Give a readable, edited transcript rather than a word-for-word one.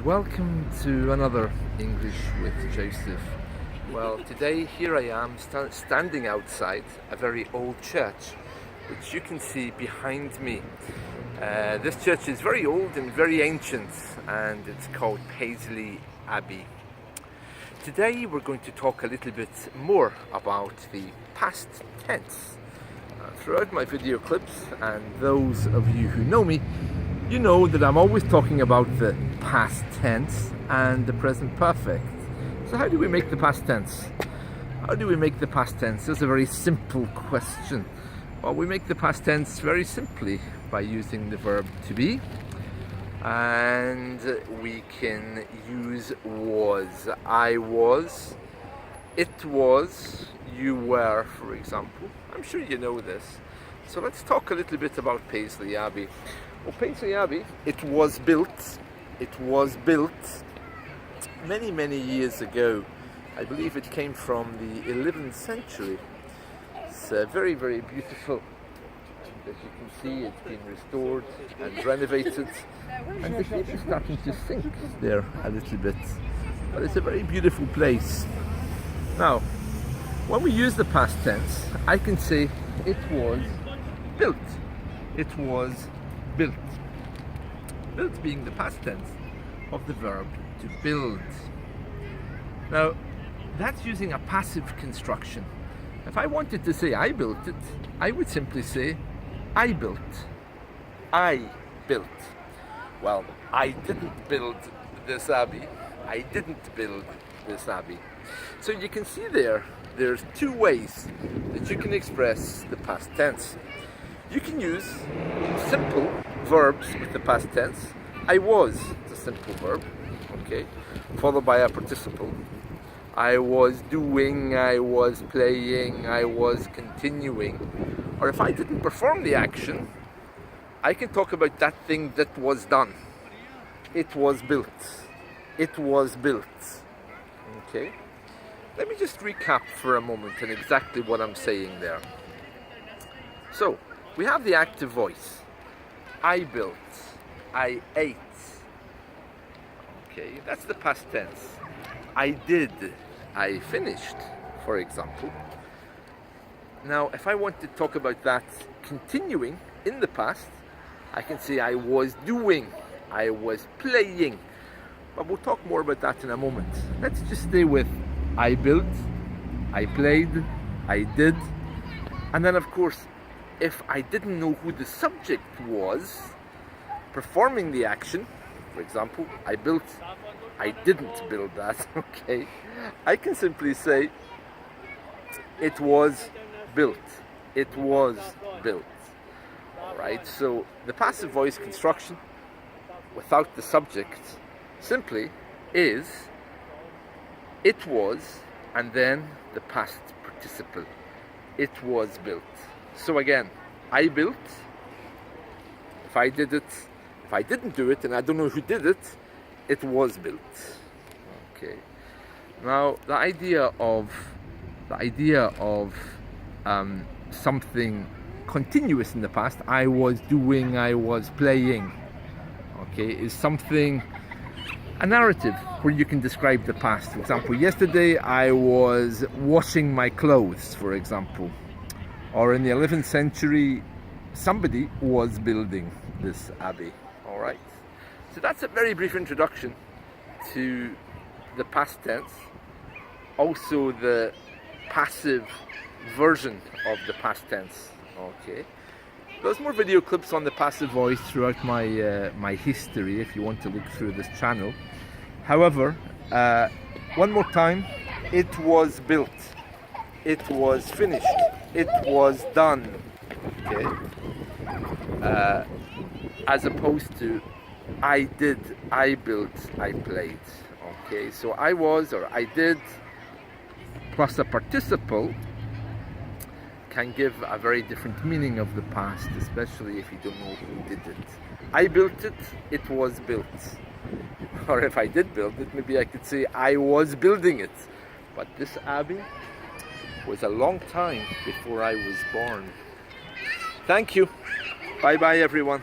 welcome to another English with Joseph. Well, today here I am standing outside a very old church, which you can see behind me. This church is very old and very ancient, and it's called Paisley Abbey. Today we're going to talk a little bit more about the past tense. Throughout my video clips, and those of you who know me, you know that I'm always talking about the past tense and the present perfect. So how do we make the past tense? How do we make the past tense? It's a very simple question. Well, we make the past tense very simply by using the verb to be. And we can use was. I was, it was, you were, for example. I'm sure you know this. So let's talk a little bit about Paisley Abbey. Well, Paisley Abbey, it was built many, many years ago. I believe it came from the 11th century. It's very, very beautiful. As you can see, it's been restored and renovated, and the ship is starting to sink there a little bit. But it's a very beautiful place. Now, when we use the past tense, I can say it was built. It was built. Built being the past tense of the verb to build. Now, that's using a passive construction. If I wanted to say I built it, I would simply say I built. I built. Well, I didn't build this abbey. I didn't build this abbey. So you can see there's two ways that you can express the past tense. You can use simple verbs with the past tense. I was, it's a simple verb, okay, followed by a participle. I was doing, I was playing, I was continuing. Or if I didn't perform the action, I can talk about that thing that was done. It was built. It was built. Okay? Let me just recap for a moment on exactly what I'm saying there. So, we have the active voice. I built. I ate. Okay, that's the past tense. I did. I finished, for example. Now, if I want to talk about that continuing in the past, I can say I was doing. I was playing. But we'll talk more about that in a moment. Let's just stay with I built, I played, I did. And then, of course, if I didn't know who the subject was performing the action, for example, I built, I didn't build that, okay? I can simply say it was built. It was built. Alright, so the passive voice construction without the subject simply is it was, and then the past participle. It was built. So again, I built. If I did it, if I didn't do it, and I don't know who did it, it was built. Okay. Now the idea of something continuous in the past, I was doing, I was playing, okay, is something, a narrative where you can describe the past. For example, yesterday I was washing my clothes, for example. Or in the 11th century, somebody was building this abbey. All right. So that's a very brief introduction to the past tense. Also the passive version of the past tense. Okay. There's more video clips on the passive voice throughout my history if you want to look through this channel. However, one more time, it was built. It was finished. It was done. Okay. As opposed to I did, I built, I played. Okay, so I was or I did plus a participle can give a very different meaning of the past, especially if you don't know who did it. I built it, it was built. Or if I did build it, maybe I could say I was building it. But this abbey was a long time before I was born. Thank you. Bye bye everyone.